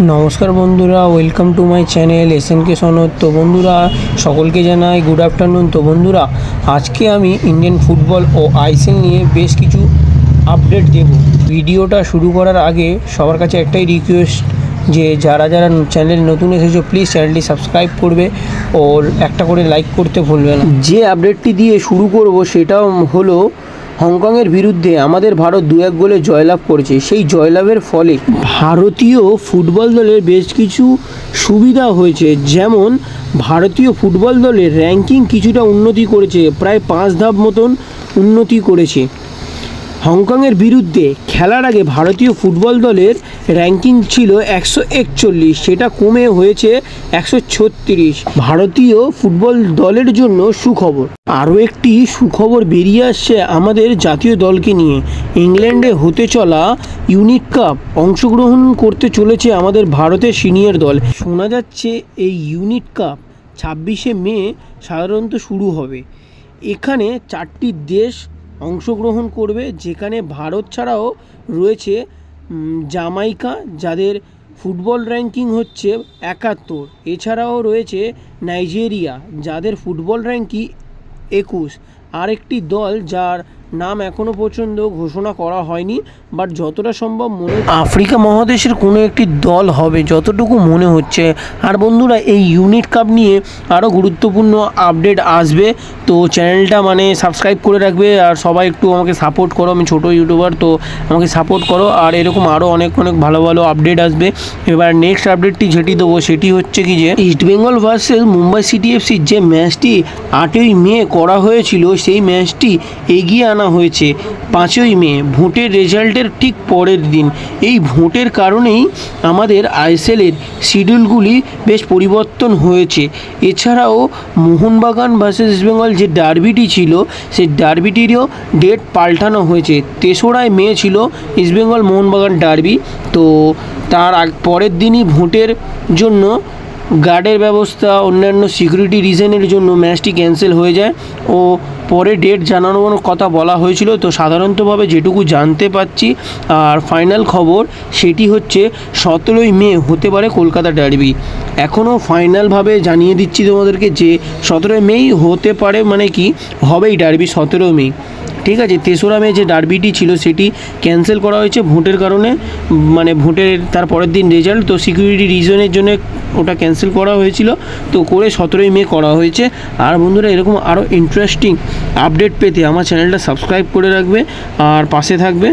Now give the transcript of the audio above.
নমস্কার বন্ধুরা, welcome to my channel SNK সনদ। তো বন্ধুরা, সকলকে জানাই গুড আফটারনুন। তো বন্ধুরা, আজকে আমি ইন্ডিয়ান ফুটবল ও ISL নিয়ে বেশ কিছু আপডেট দেব। ভিডিওটা শুরু করার আগে সবার কাছে একটাই রিকোয়েস্ট, যে যারা চ্যানেল নতুন এসেছো প্লিজ চ্যানেলটি সাবস্ক্রাইব করবে ও একটা করে লাইক করতে ভুলবে না। যে আপডেটটি দিয়ে শুরু করব সেটা হলো হংকংয়ের বিরুদ্ধে আমাদের ভারত 2-1 গোলে জয়লাভ করেছে। সেই জয়লাভের ফলে ভারতীয় ফুটবল দলের বেশ কিছু সুবিধা হয়েছে, যেমন ভারতীয় ফুটবল দলের র্যাঙ্কিং কিছুটা উন্নতি করেছে, প্রায় 5 ধাপ মতন উন্নতি করেছে। হংকংয়ের বিরুদ্ধে খেলার আগে ভারতীয় ফুটবল দলের র্যাঙ্কিং ছিল 141, সেটা কমে হয়েছে 136। ভারতীয় ফুটবল দলের জন্য সুখবর। আরও একটি সুখবর বেরিয়ে আসছে আমাদের জাতীয় দলকে নিয়ে। ইংল্যান্ডে হতে চলা ইউনিট কাপ অংশগ্রহণ করতে চলেছে আমাদের ভারতের সিনিয়র দল। শোনা যাচ্ছে এই ইউনিট কাপ 26শে মে সাধারণত শুরু হবে। এখানে 4টি দেশ অংশগ্রহণ করবে, যেখানে ভারত ছাড়াও রয়েছে জামাইকা, যাদের ফুটবল র্যাঙ্কিং হচ্ছে 71। এছাড়াও রয়েছে নাইজেরিয়া, যাদের ফুটবল র্যাঙ্কিং 21। আরেকটি দল যার নাম এখনও পর্যন্ত ঘোষণা করা হয়নি, বাট যতটা সম্ভব আফ্রিকা মহাদেশের কোনো একটি দল হবে যতটুকু মনে হচ্ছে। আর বন্ধুরা, এই ইউনিট কাপ নিয়ে আরও গুরুত্বপূর্ণ আপডেট আসবে, তো চ্যানেলটা সাবস্ক্রাইব করে রাখবে। আর সবাই একটু আমাকে সাপোর্ট করো, আমি ছোটো ইউটিউবার, তো আমাকে সাপোর্ট করো। আর এরকম আরও অনেক ভালো ভালো আপডেট আসবে। এবার নেক্সট আপডেটটি যেটি দেবো সেটি হচ্ছে কি, যে ইস্টবেঙ্গল ভার্সেস মুম্বাই সিটি এফসির যে ম্যাচটি 8ই মে করা হয়েছিল, সেই ম্যাচটি এগিয়ে আনা হয়েছে 5ই মে, ভোটের রেজাল্টের ঠিক পরের দিন। এই ভোটের কারণেই আমাদের ISL-এর শিডিউলগুলি বেশ পরিবর্তন হয়েছে। এছাড়াও মোহনবাগান ভার্সেস ইস্টবেঙ্গল যে ডার্বিটি ছিল, সেই ডার্বিটিরও ডেট পাল্টানো হয়েছে। 3রা মে ছিল ইস্টবেঙ্গল মোহনবাগান ডার্বি, তো তার পরের দিনই ভোটের জন্য গার্ডের ব্যবস্থা, অন্যান্য সিকিউরিটি রিজনের জন্য ম্যাচটি ক্যান্সেল হয়ে যায় ও পরে ডেট জানানোর কথা বলা হয়েছিল। তো সাধারণতভাবে যেটুকু জানতে পাচ্ছি আর ফাইনাল খবর, সেটি হচ্ছে 17ই মে হতে পারে কলকাতা ডার্বি। এখনও ফাইনালভাবে জানিয়ে দিচ্ছি তোমাদেরকে যে 17ই মেই হতে পারে, কি হবেই ডার্বি 17 মে। ঠিক আছে, 3রা মে যে ডার্বিটি ছিল সেটি ক্যান্সেল করা হয়েছে ভোটের কারণে, ভোটের তার পরের দিন রেজাল্ট, তো সিকিউরিটি রিজনের জন্য ওটা ক্যান্সেল করা হয়েছিল, তো করে 17ই মে করা হয়েছে। আর বন্ধুরা, এরকম আরও ইন্টারেস্টিং আপডেট পেতে আমার চ্যানেলটা সাবস্ক্রাইব করে রাখবে আর পাশে থাকবে।